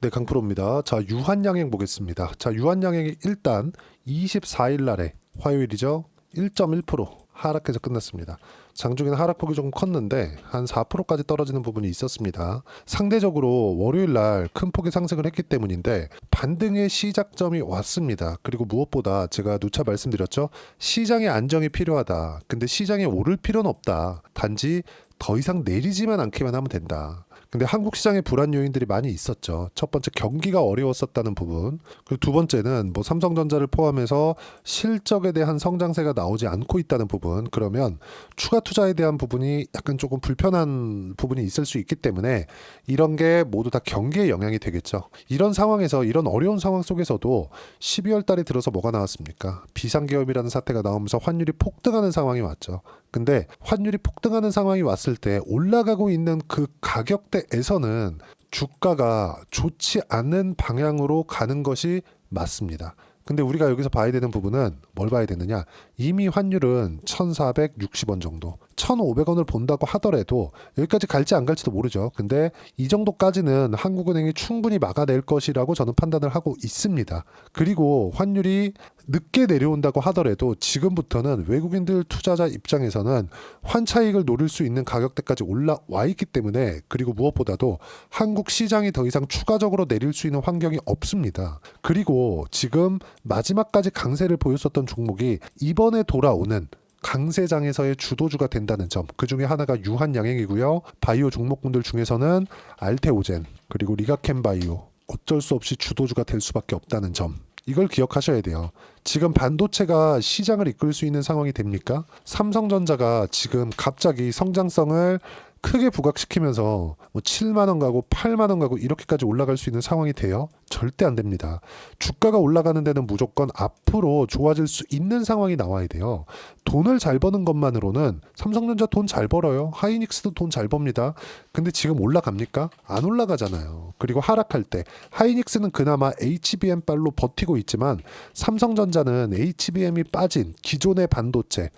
네, 강프로입니다. 자, 유한양행 보겠습니다. 자, 유한양행이 일단 24일 날에 화요일이죠. 1.1% 하락해서 끝났습니다. 장중에는 하락폭이 조금 컸는데 한 4%까지 떨어지는 부분이 있었습니다. 상대적으로 월요일 날 큰 폭의 상승을 했기 때문인데 반등의 시작점이 왔습니다. 그리고 무엇보다 제가 누차 말씀드렸죠. 시장의 안정이 필요하다. 근데 시장에 오를 필요는 없다. 단지 더 이상 내리지만 않기만 하면 된다. 근데 한국 시장에 불안 요인들이 많이 있었죠. 첫 번째 경기가 어려웠었다는 부분. 그리고 두 번째는 뭐 삼성전자를 포함해서 실적에 대한 성장세가 나오지 않고 있다는 부분. 그러면 추가 투자에 대한 부분이 약간 조금 불편한 부분이 있을 수 있기 때문에 이런 게 모두 다 경기에 영향이 되겠죠. 이런 상황에서 이런 어려운 상황 속에서도 12월 달에 들어서 뭐가 나왔습니까? 비상계엄이라는 사태가 나오면서 환율이 폭등하는 상황이 왔죠. 근데 환율이 폭등하는 상황이 왔을 때 올라가고 있는 그 가격대에서는 주가가 좋지 않은 방향으로 가는 것이 맞습니다. 근데 우리가 여기서 봐야 되는 부분은 뭘 봐야 되느냐? 이미 환율은 1,460원 정도, 1,500원을 본다고 하더라도 여기까지 갈지 안 갈지도 모르죠. 근데 이 정도까지는 한국은행이 충분히 막아낼 것이라고 저는 판단을 하고 있습니다. 그리고 환율이 늦게 내려온다고 하더라도 지금부터는 외국인들 투자자 입장에서는 환차익을 노릴 수 있는 가격대까지 올라와 있기 때문에, 그리고 무엇보다도 한국 시장이 더 이상 추가적으로 내릴 수 있는 환경이 없습니다. 그리고 지금 마지막까지 강세를 보였었던 종목이 이번에 돌아오는 강세장에서의 주도주가 된다는 점, 그 중에 하나가 유한양행이고요. 바이오 종목군들 중에서는 알테오젠 그리고 리가켄바이오, 어쩔 수 없이 주도주가 될 수밖에 없다는 점, 이걸 기억하셔야 돼요. 지금 반도체가 시장을 이끌 수 있는 상황이 됩니까? 삼성전자가 지금 갑자기 성장성을 크게 부각시키면서 뭐 7만 원 가고 8만 원 가고 이렇게까지 올라갈 수 있는 상황이 돼요? 절대 안 됩니다. 주가가 올라가는 데는 무조건 앞으로 좋아질 수 있는 상황이 나와야 돼요. 돈을 잘 버는 것만으로는 삼성전자 돈 잘 벌어요. 하이닉스도 돈 잘 법니다. 근데 지금 올라갑니까? 안 올라가잖아요. 그리고 하락할 때 하이닉스는 그나마 HBM 빨로 버티고 있지만 삼성전자는 HBM이 빠진 기존의 반도체,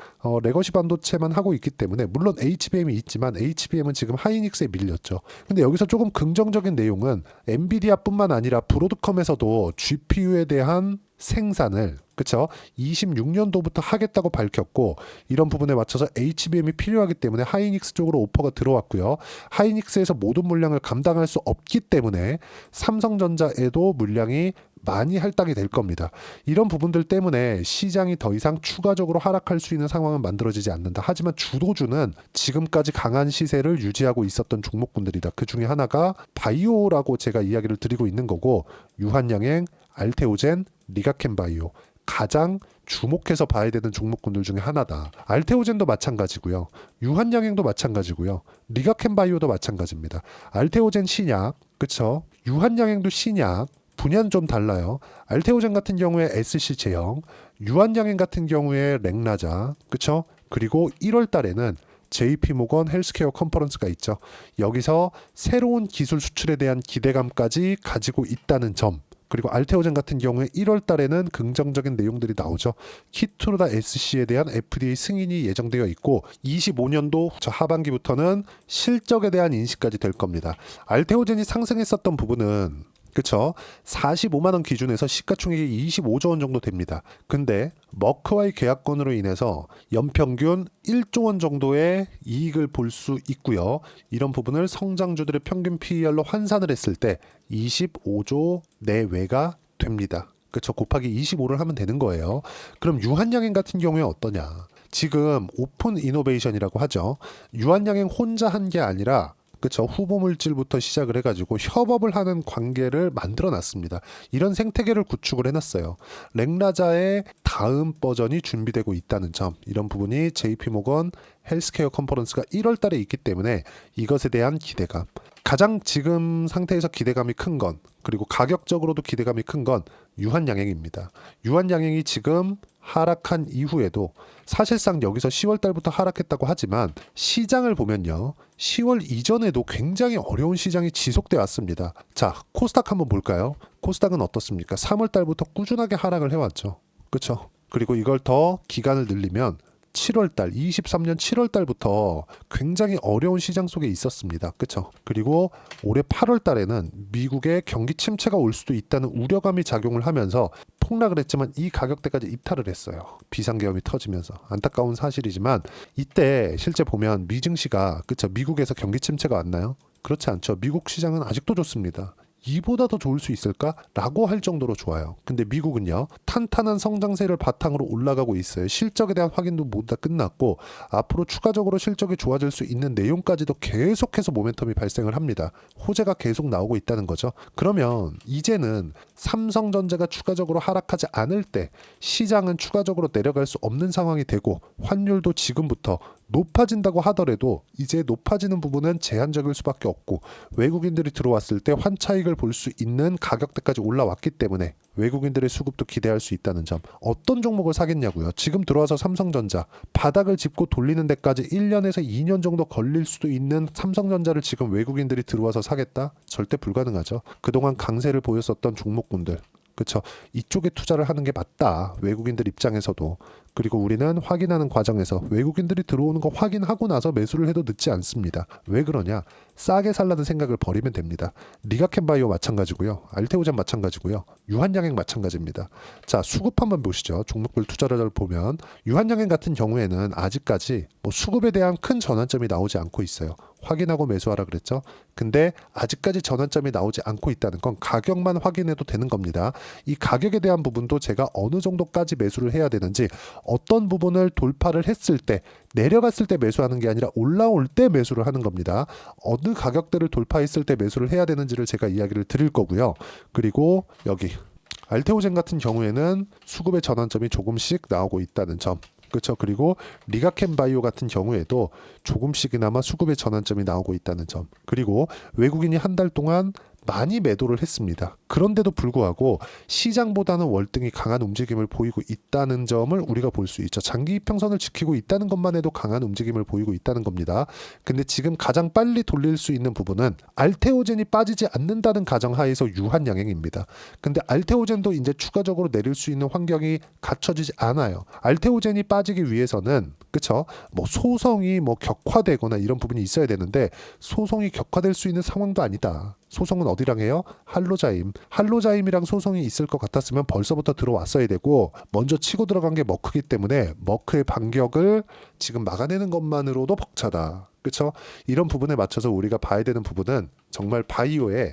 레거시 반도체만 하고 있기 때문에, 물론 HBM이 있지만 HBM은 지금 하이닉스에 밀렸죠. 근데 여기서 조금 긍정적인 내용은 엔비디아뿐만 아니라 브로드컴에서도 GPU에 대한 생산을, 그쵸, 26년도부터 하겠다고 밝혔고, 이런 부분에 맞춰서 HBM이 필요하기 때문에 하이닉스 쪽으로 오퍼가 들어왔고요. 하이닉스에서 모든 물량을 감당할 수 없기 때문에 삼성전자에도 물량이 많이 할당이 될 겁니다. 이런 부분들 때문에 시장이 더 이상 추가적으로 하락할 수 있는 상황은 만들어지지 않는다. 하지만 주도주는 지금까지 강한 시세를 유지하고 있었던 종목군들이다. 그 중에 하나가 바이오라고 제가 이야기를 드리고 있는 거고, 유한양행, 알테오젠, 리가켄바이오, 가장 주목해서 봐야 되는 종목군들 중에 하나다. 알테오젠도 마찬가지고요. 유한양행도 마찬가지고요. 리가켄바이오도 마찬가지입니다. 알테오젠 신약, 그쵸? 유한양행도 신약, 분야는 좀 달라요. 알테오젠 같은 경우에 SC 제형, 유한양행 같은 경우에 렉나자, 그쵸? 그리고 1월 달에는 JP모건 헬스케어 컨퍼런스가 있죠. 여기서 새로운 기술 수출에 대한 기대감까지 가지고 있다는 점, 그리고 알테오젠 같은 경우에 1월 달에는 긍정적인 내용들이 나오죠. 키투르다 SC에 대한 FDA 승인이 예정되어 있고 25년도 하반기부터는 실적에 대한 인식까지 될 겁니다. 알테오젠이 상승했었던 부분은, 그쵸, 45만 원 기준에서 시가총액이 25조 원 정도 됩니다. 근데 머크와의 계약권으로 인해서 연평균 1조 원 정도의 이익을 볼 수 있고요. 이런 부분을 성장주들의 평균 PER로 환산을 했을 때 25조 내외가 됩니다. 그쵸, 곱하기 25를 하면 되는 거예요. 그럼 유한양행 같은 경우에 어떠냐? 지금 오픈 이노베이션이라고 하죠. 유한양행 혼자 한 게 아니라, 그쵸, 후보 물질부터 시작을 해가지고 협업을 하는 관계를 만들어 놨습니다. 이런 생태계를 구축을 해놨어요. 렉나자의 다음 버전이 준비되고 있다는 점, 이런 부분이 JP모건 헬스케어 컨퍼런스가 1월 달에 있기 때문에 이것에 대한 기대감, 가장 지금 상태에서 기대감이 큰 건, 그리고 가격적으로도 기대감이 큰 건 유한양행입니다. 유한양행이 지금 하락한 이후에도 사실상 여기서 10월 달부터 하락했다고 하지만 시장을 보면요, 10월 이전에도 굉장히 어려운 시장이 지속돼 왔습니다. 자, 코스닥 한번 볼까요? 코스닥은 어떻습니까? 3월 달부터 꾸준하게 하락을 해왔죠. 그렇죠? 그리고 이걸 더 기간을 늘리면 7월달 23년 7월달부터 굉장히 어려운 시장 속에 있었습니다. 그렇죠? 그리고 올해 8월달에는 미국의 경기 침체가 올 수도 있다는 우려감이 작용을 하면서 폭락을 했지만 이 가격대까지 이탈을 했어요. 비상계엄이 터지면서 안타까운 사실이지만 이때 실제 보면 미증시가 그렇죠? 미국에서 경기 침체가 왔나요? 그렇지 않죠. 미국 시장은 아직도 좋습니다. 이보다 더 좋을 수 있을까? 라고 할 정도로 좋아요. 근데 미국은요, 탄탄한 성장세를 바탕으로 올라가고 있어요. 실적에 대한 확인도 모두 다 끝났고, 앞으로 추가적으로 실적이 좋아질 수 있는 내용까지도 계속해서 모멘텀이 발생을 합니다. 호재가 계속 나오고 있다는 거죠. 그러면 이제는 삼성전자가 추가적으로 하락하지 않을 때 시장은 추가적으로 내려갈 수 없는 상황이 되고, 환율도 지금부터 높아진다고 하더라도 이제 높아지는 부분은 제한적일 수밖에 없고, 외국인들이 들어왔을 때 환차익을 볼 수 있는 가격대까지 올라왔기 때문에 외국인들의 수급도 기대할 수 있다는 점. 어떤 종목을 사겠냐고요. 지금 들어와서 삼성전자 바닥을 짚고 돌리는 데까지 1년에서 2년 정도 걸릴 수도 있는 삼성전자를 지금 외국인들이 들어와서 사겠다? 절대 불가능하죠. 그동안 강세를 보였었던 종목군들, 그렇죠. 이쪽에 투자를 하는 게 맞다. 외국인들 입장에서도. 그리고 우리는 확인하는 과정에서 외국인들이 들어오는 거 확인하고 나서 매수를 해도 늦지 않습니다. 왜 그러냐? 싸게 살라는 생각을 버리면 됩니다. 리가켄바이오 마찬가지고요. 알테오젠 마찬가지고요. 유한양행 마찬가지입니다. 자, 수급 한번 보시죠. 종목별 투자를 보면 유한양행 같은 경우에는 아직까지 수급에 대한 큰 전환점이 나오지 않고 있어요. 확인하고 매수하라 그랬죠. 근데 아직까지 전환점이 나오지 않고 있다는 건 가격만 확인해도 되는 겁니다. 이 가격에 대한 부분도 제가 어느 정도까지 매수를 해야 되는지, 어떤 부분을 돌파를 했을 때, 내려갔을 때 매수하는 게 아니라 올라올 때 매수를 하는 겁니다. 어느 가격대를 돌파했을 때 매수를 해야 되는지를 제가 이야기를 드릴 거고요. 그리고 여기 알테오젠 같은 경우에는 수급의 전환점이 조금씩 나오고 있다는 점. 그렇죠. 그리고 리가켄바이오 같은 경우에도 조금씩이나마 수급의 전환점이 나오고 있다는 점. 그리고 외국인이 한 달 동안 많이 매도를 했습니다. 그런데도 불구하고 시장보다는 월등히 강한 움직임을 보이고 있다는 점을 우리가 볼 수 있죠. 장기 이평선을 지키고 있다는 것만 해도 강한 움직임을 보이고 있다는 겁니다. 근데 지금 가장 빨리 돌릴 수 있는 부분은 알테오젠이 빠지지 않는다는 가정하에서 유한양행입니다. 근데 알테오젠도 이제 추가적으로 내릴 수 있는 환경이 갖춰지지 않아요. 알테오젠이 빠지기 위해서는 그쵸? 소송이 격화되거나 이런 부분이 있어야 되는데 소송이 격화될 수 있는 상황도 아니다. 소송은 어디랑 해요? 할로자임이랑 소송이 있을 것 같았으면 벌써부터 들어왔어야 되고, 먼저 치고 들어간 게 머크기 때문에 머크의 반격을 지금 막아내는 것만으로도 벅차다. 그렇죠? 이런 부분에 맞춰서 우리가 봐야 되는 부분은 정말 바이오의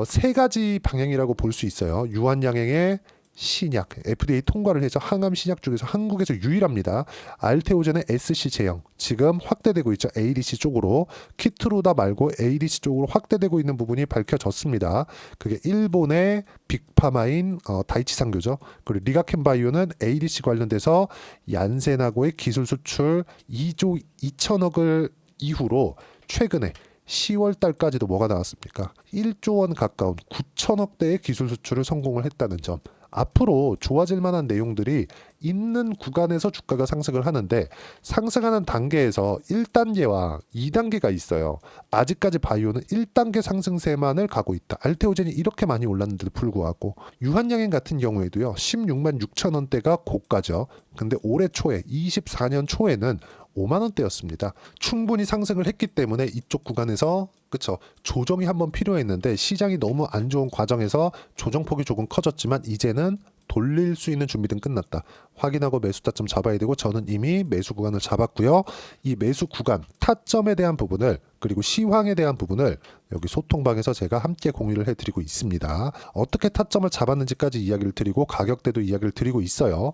세 가지 방향이라고 볼 수 있어요. 유한양행의 신약, FDA 통과를 해서 항암 신약 중에서 한국에서 유일합니다. 알테오젠의 SC 제형 지금 확대되고 있죠. ADC 쪽으로. 키트루다 말고 ADC 쪽으로 확대되고 있는 부분이 밝혀졌습니다. 그게 일본의 빅파마인 다이치상교죠. 그리고 리가켄바이오는 ADC 관련돼서 얀센하고의 기술 수출 2조 2천억을 이후로 최근에 10월 달까지도 뭐가 나왔습니까? 1조 원 가까운 9천억대의 기술 수출을 성공을 했다는 점. 앞으로 좋아질 만한 내용들이 있는 구간에서 주가가 상승을 하는데, 상승하는 단계에서 1단계와 2단계가 있어요. 아직까지 바이오는 1단계 상승세만을 가고 있다. 알테오젠이 이렇게 많이 올랐는데도 불구하고. 유한양행 같은 경우에도요. 16만 6천 원대가 고가죠. 근데 올해 초에 24년 초에는 5만 원대였습니다. 충분히 상승을 했기 때문에 이쪽 구간에서 그쵸, 조정이 한번 필요했는데 시장이 너무 안 좋은 과정에서 조정폭이 조금 커졌지만 이제는 돌릴 수 있는 준비는 끝났다. 확인하고 매수 타점 잡아야 되고, 저는 이미 매수 구간을 잡았고요. 이 매수 구간 타점에 대한 부분을, 그리고 시황에 대한 부분을 여기 소통방에서 제가 함께 공유를 해드리고 있습니다. 어떻게 타점을 잡았는지까지 이야기를 드리고 가격대도 이야기를 드리고 있어요.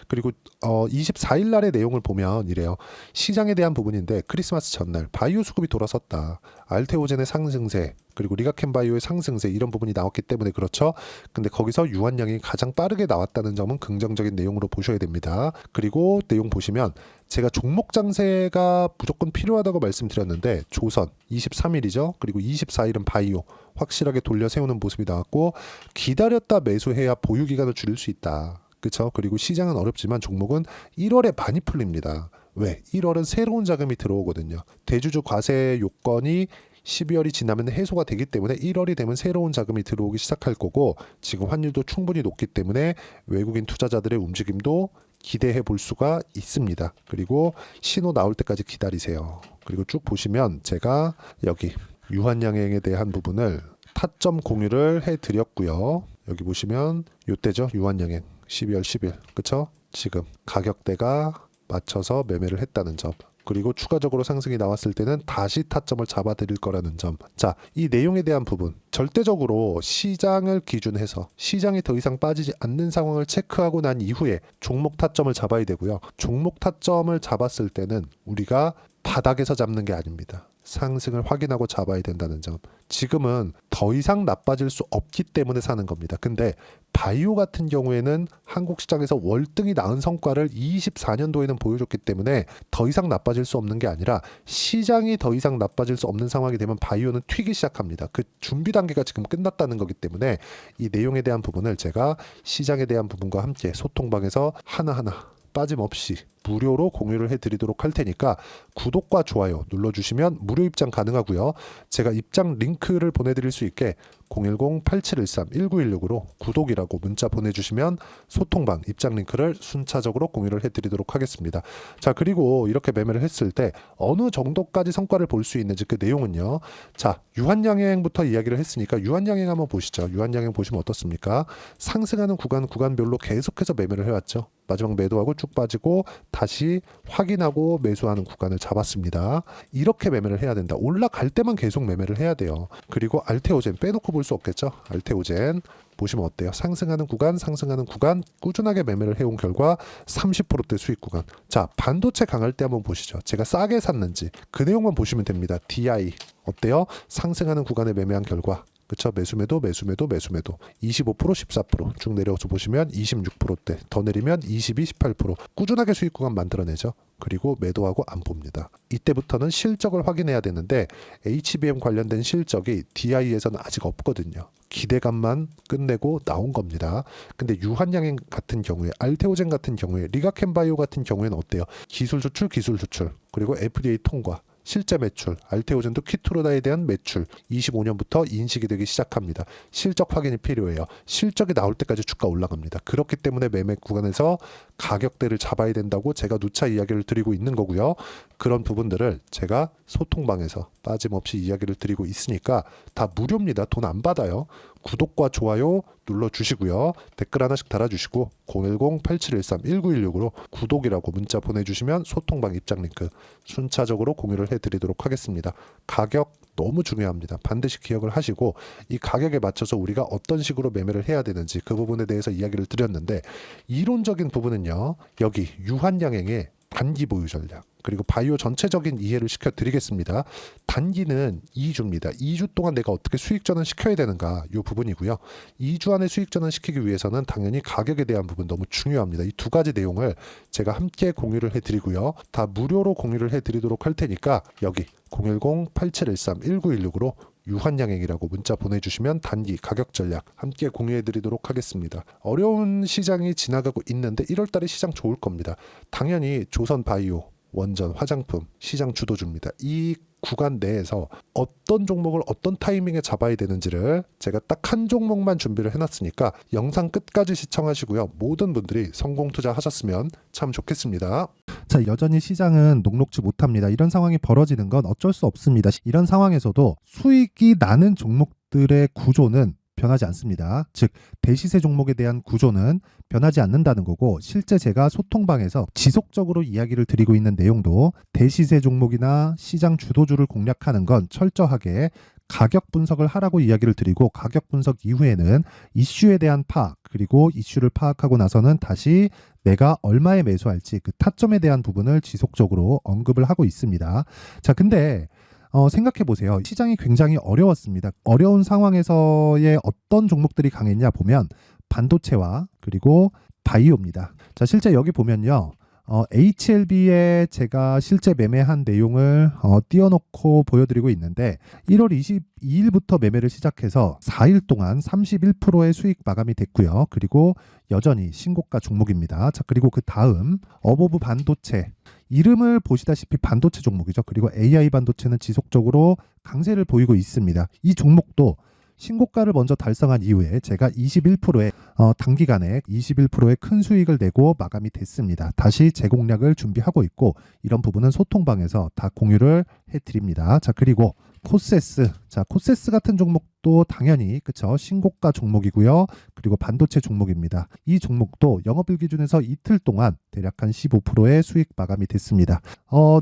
그리고 24일 날의 내용을 보면 이래요. 시장에 대한 부분인데 크리스마스 전날 바이오 수급이 돌아섰다. 알테오젠의 상승세, 그리고 리가켄바이오의 상승세, 이런 부분이 나왔기 때문에 그렇죠. 근데 거기서 유한양이 가장 빠르게 나왔다는 점은 긍정적인 내용으로 보셔야 됩니다. 그리고 내용 보시면 제가 종목 장세가 무조건 필요하다고 말씀드렸는데, 조선 23일이죠. 그리고 24일은 바이오 확실하게 돌려 세우는 모습이 나왔고, 기다렸다 매수해야 보유 기간을 줄일 수 있다. 그렇죠? 그리고 시장은 어렵지만 종목은 1월에 많이 풀립니다. 왜? 1월은 새로운 자금이 들어오거든요. 대주주 과세 요건이 12월이 지나면 해소가 되기 때문에 1월이 되면 새로운 자금이 들어오기 시작할 거고, 지금 환율도 충분히 높기 때문에 외국인 투자자들의 움직임도 기대해 볼 수가 있습니다. 그리고 신호 나올 때까지 기다리세요. 그리고 쭉 보시면 제가 여기 유한양행에 대한 부분을 타점 공유를 해 드렸고요. 여기 보시면 요때죠. 유한양행 12월 10일 그쵸? 지금 가격대가 맞춰서 매매를 했다는 점, 그리고 추가적으로 상승이 나왔을 때는 다시 타점을 잡아드릴 거라는 점. 자, 이 내용에 대한 부분 절대적으로 시장을 기준해서 시장이 더 이상 빠지지 않는 상황을 체크하고 난 이후에 종목 타점을 잡아야 되고요. 종목 타점을 잡았을 때는 우리가 바닥에서 잡는 게 아닙니다. 상승을 확인하고 잡아야 된다는 점. 지금은 더 이상 나빠질 수 없기 때문에 사는 겁니다. 근데 바이오 같은 경우에는 한국 시장에서 월등히 나은 성과를 24년도에는 보여줬기 때문에 더 이상 나빠질 수 없는 게 아니라 시장이 더 이상 나빠질 수 없는 상황이 되면 바이오는 튀기 시작합니다. 그 준비 단계가 지금 끝났다는 거기 때문에 이 내용에 대한 부분을 제가 시장에 대한 부분과 함께 소통방에서 하나하나 빠짐없이 무료로 공유를 해드리도록 할 테니까 구독과 좋아요 눌러주시면 무료 입장 가능하고요. 제가 입장 링크를 보내드릴 수 있게 010-8713-1916으로 구독이라고 문자 보내주시면 소통방 입장 링크를 순차적으로 공유를 해드리도록 하겠습니다. 자, 그리고 이렇게 매매를 했을 때 어느 정도까지 성과를 볼 수 있는지 그 내용은요. 자, 유한양행부터 이야기를 했으니까 유한양행 한번 보시죠. 유한양행 보시면 어떻습니까? 상승하는 구간별로 계속해서 매매를 해왔죠. 마지막 매도하고 쭉 빠지고 다시 확인하고 매수하는 구간을 잡았습니다. 이렇게 매매를 해야 된다. 올라갈 때만 계속 매매를 해야 돼요. 그리고 알테오젠 빼놓고 볼 수 없겠죠. 알테오젠 보시면 어때요? 상승하는 구간 꾸준하게 매매를 해온 결과 30%대 수익 구간. 자, 반도체 강할 때 한번 보시죠. 제가 싸게 샀는지 그 내용만 보시면 됩니다. DI 어때요? 상승하는 구간에 매매한 결과 그쵸? 매수매도 25% 14%쭉 내려서 보시면 26%대 더 내리면 22, 18% 꾸준하게 수익 구간 만들어내죠. 그리고 매도하고 안 봅니다. 이때부터는 실적을 확인해야 되는데 HBM 관련된 실적이 DI에서는 아직 없거든요. 기대감만 끝내고 나온 겁니다. 근데 유한양행 같은 경우에 알테오젠 같은 경우에 리가켄바이오 같은 경우에는 어때요? 기술 수출 그리고 FDA 통과 실제 매출, 알테오젠도 키트로다에 대한 매출 25년부터 인식이 되기 시작합니다. 실적 확인이 필요해요. 실적이 나올 때까지 주가 올라갑니다. 그렇기 때문에 매매 구간에서 가격대를 잡아야 된다고 제가 누차 이야기를 드리고 있는 거고요. 그런 부분들을 제가 소통방에서 빠짐없이 이야기를 드리고 있으니까 다 무료입니다. 돈 안 받아요. 구독과 좋아요 눌러주시고요. 댓글 하나씩 달아주시고 010-8713-1916으로 구독이라고 문자 보내주시면 소통방 입장 링크 순차적으로 공유를 해드리도록 하겠습니다. 가격 너무 중요합니다. 반드시 기억을 하시고 이 가격에 맞춰서 우리가 어떤 식으로 매매를 해야 되는지 그 부분에 대해서 이야기를 드렸는데 이론적인 부분은요. 여기 유한양행의 단기 보유 전략 그리고 바이오 전체적인 이해를 시켜드리겠습니다. 단기는 2주입니다. 2주 동안 내가 어떻게 수익 전환 시켜야 되는가 이 부분이고요. 2주 안에 수익 전환 시키기 위해서는 당연히 가격에 대한 부분 너무 중요합니다. 이 두 가지 내용을 제가 함께 공유를 해드리고요. 다 무료로 공유를 해드리도록 할 테니까 여기 010-8713-1916으로 유한양행이라고 문자 보내주시면 단기 가격 전략 함께 공유해드리도록 하겠습니다. 어려운 시장이 지나가고 있는데 1월달에 시장 좋을 겁니다. 당연히 조선바이오, 원전, 화장품 시장 주도주입니다. 이 구간 내에서 어떤 종목을 어떤 타이밍에 잡아야 되는지를 제가 딱 한 종목만 준비를 해놨으니까 영상 끝까지 시청하시고요. 모든 분들이 성공 투자하셨으면 참 좋겠습니다. 자, 여전히 시장은 녹록지 못합니다. 이런 상황이 벌어지는 건 어쩔 수 없습니다. 이런 상황에서도 수익이 나는 종목들의 구조는 변하지 않습니다. 즉 대시세 종목에 대한 구조는 변하지 않는다는 거고 실제 제가 소통방에서 지속적으로 이야기를 드리고 있는 내용도 대시세 종목이나 시장 주도주를 공략하는 건 철저하게 가격 분석을 하라고 이야기를 드리고 가격 분석 이후에는 이슈에 대한 파악 그리고 이슈를 파악하고 나서는 다시 내가 얼마에 매수할지 그 타점에 대한 부분을 지속적으로 언급을 하고 있습니다. 자, 근데 생각해 보세요. 시장이 굉장히 어려웠습니다. 어려운 상황에서의 어떤 종목들이 강했냐 보면 반도체와 그리고 바이오입니다. 자, 실제 여기 보면요. HLB에 제가 실제 매매한 내용을 띄워놓고 보여드리고 있는데 1월 22일부터 매매를 시작해서 4일 동안 31%의 수익 마감이 됐고요. 그리고 여전히 신고가 종목입니다. 자, 그리고 그 다음 어보브 반도체 이름을 보시다시피 반도체 종목이죠. 그리고 AI 반도체는 지속적으로 강세를 보이고 있습니다. 이 종목도 신고가를 먼저 달성한 이후에 제가 21%의 단기간에 21%의 큰 수익을 내고 마감이 됐습니다. 다시 재공략을 준비하고 있고 이런 부분은 소통방에서 다 공유를 해드립니다. 자, 그리고 코세스. 자, 코세스 같은 종목도 당연히 그쵸, 신고가 종목이고요. 그리고 반도체 종목입니다. 이 종목도 영업일 기준에서 이틀 동안 대략 한 15%의 수익 마감이 됐습니다.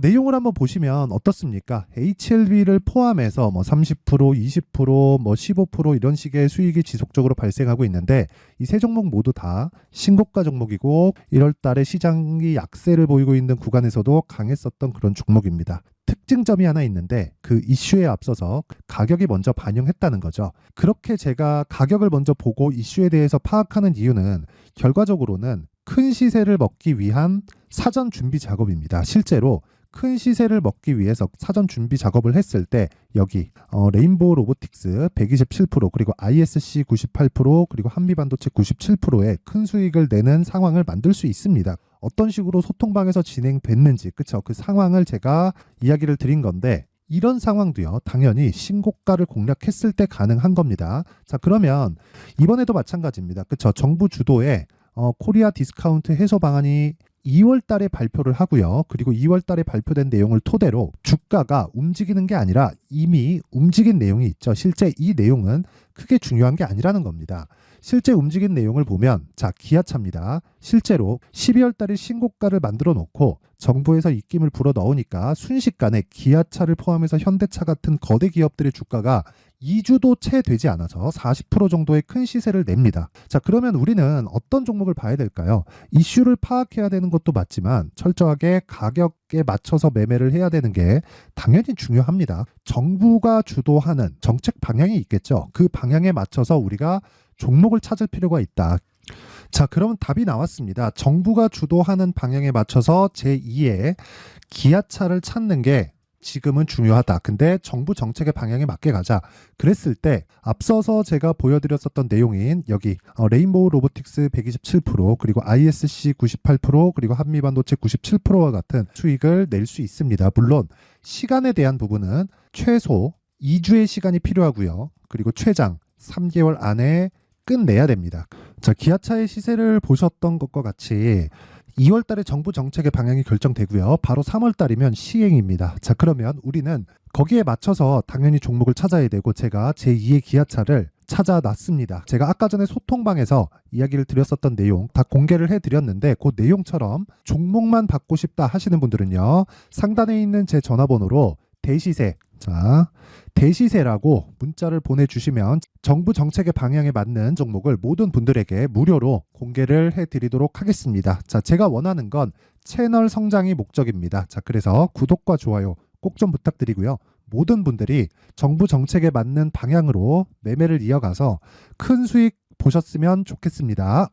내용을 한번 보시면 어떻습니까? HLB를 포함해서 뭐 30%, 20%, 뭐 15% 이런 식의 수익이 지속적으로 발생하고 있는데 이 세 종목 모두 다 신고가 종목이고 1월 달에 시장이 약세를 보이고 있는 구간에서도 강했었던 그런 종목입니다. 특징점이 하나 있는데 그 이슈에 앞서서 가격이 먼저 반영했다는 거죠. 그렇게 제가 가격을 먼저 보고 이슈에 대해서 파악하는 이유는 결과적으로는 큰 시세를 먹기 위한 사전 준비 작업입니다. 실제로 큰 시세를 먹기 위해서 사전 준비 작업을 했을 때 여기 레인보우 로보틱스 127% 그리고 ISC 98% 그리고 한미반도체 97%의 큰 수익을 내는 상황을 만들 수 있습니다. 어떤 식으로 소통방에서 진행됐는지 그쵸? 그 상황을 제가 이야기를 드린 건데 이런 상황도요 당연히 신고가를 공략했을 때 가능한 겁니다. 자, 그러면 이번에도 마찬가지입니다. 그쵸? 정부 주도의 코리아 디스카운트 해소 방안이 2월 달에 발표를 하고요. 그리고 2월 달에 발표된 내용을 토대로 주가가 움직이는 게 아니라 이미 움직인 내용이 있죠. 실제 이 내용은 크게 중요한 게 아니라는 겁니다. 실제 움직인 내용을 보면 자, 기아차입니다. 실제로 12월 달에 신고가를 만들어 놓고 정부에서 입김을 불어 넣으니까 순식간에 기아차를 포함해서 현대차 같은 거대 기업들의 주가가 2주도 채 되지 않아서 40% 정도의 큰 시세를 냅니다. 자, 그러면 우리는 어떤 종목을 봐야 될까요? 이슈를 파악해야 되는 것도 맞지만 철저하게 가격에 맞춰서 매매를 해야 되는 게 당연히 중요합니다. 정부가 주도하는 정책 방향이 있겠죠. 그 방향에 맞춰서 우리가 종목을 찾을 필요가 있다. 자, 그러면 답이 나왔습니다. 정부가 주도하는 방향에 맞춰서 제2의 기아차를 찾는 게 지금은 중요하다. 근데 정부 정책의 방향에 맞게 가자. 그랬을 때 앞서서 제가 보여드렸었던 내용인 여기 레인보우 로보틱스 127% 그리고 ISC 98% 그리고 한미반도체 97%와 같은 수익을 낼 수 있습니다. 물론 시간에 대한 부분은 최소 2주의 시간이 필요하고요. 그리고 최장 3개월 안에 끝내야 됩니다. 자, 기아차의 시세를 보셨던 것과 같이 2월 달에 정부 정책의 방향이 결정되고요. 바로 3월 달이면 시행입니다. 자, 그러면 우리는 거기에 맞춰서 당연히 종목을 찾아야 되고 제가 제2의 기아차를 찾아놨습니다. 제가 아까 전에 소통방에서 이야기를 드렸었던 내용 다 공개를 해드렸는데 그 내용처럼 종목만 받고 싶다 하시는 분들은요. 상단에 있는 제 전화번호로 대시세, 자, 대시세라고 문자를 보내주시면 정부 정책의 방향에 맞는 종목을 모든 분들에게 무료로 공개를 해드리도록 하겠습니다. 자, 제가 원하는 건 채널 성장이 목적입니다. 자, 그래서 구독과 좋아요 꼭 좀 부탁드리고요. 모든 분들이 정부 정책에 맞는 방향으로 매매를 이어가서 큰 수익 보셨으면 좋겠습니다.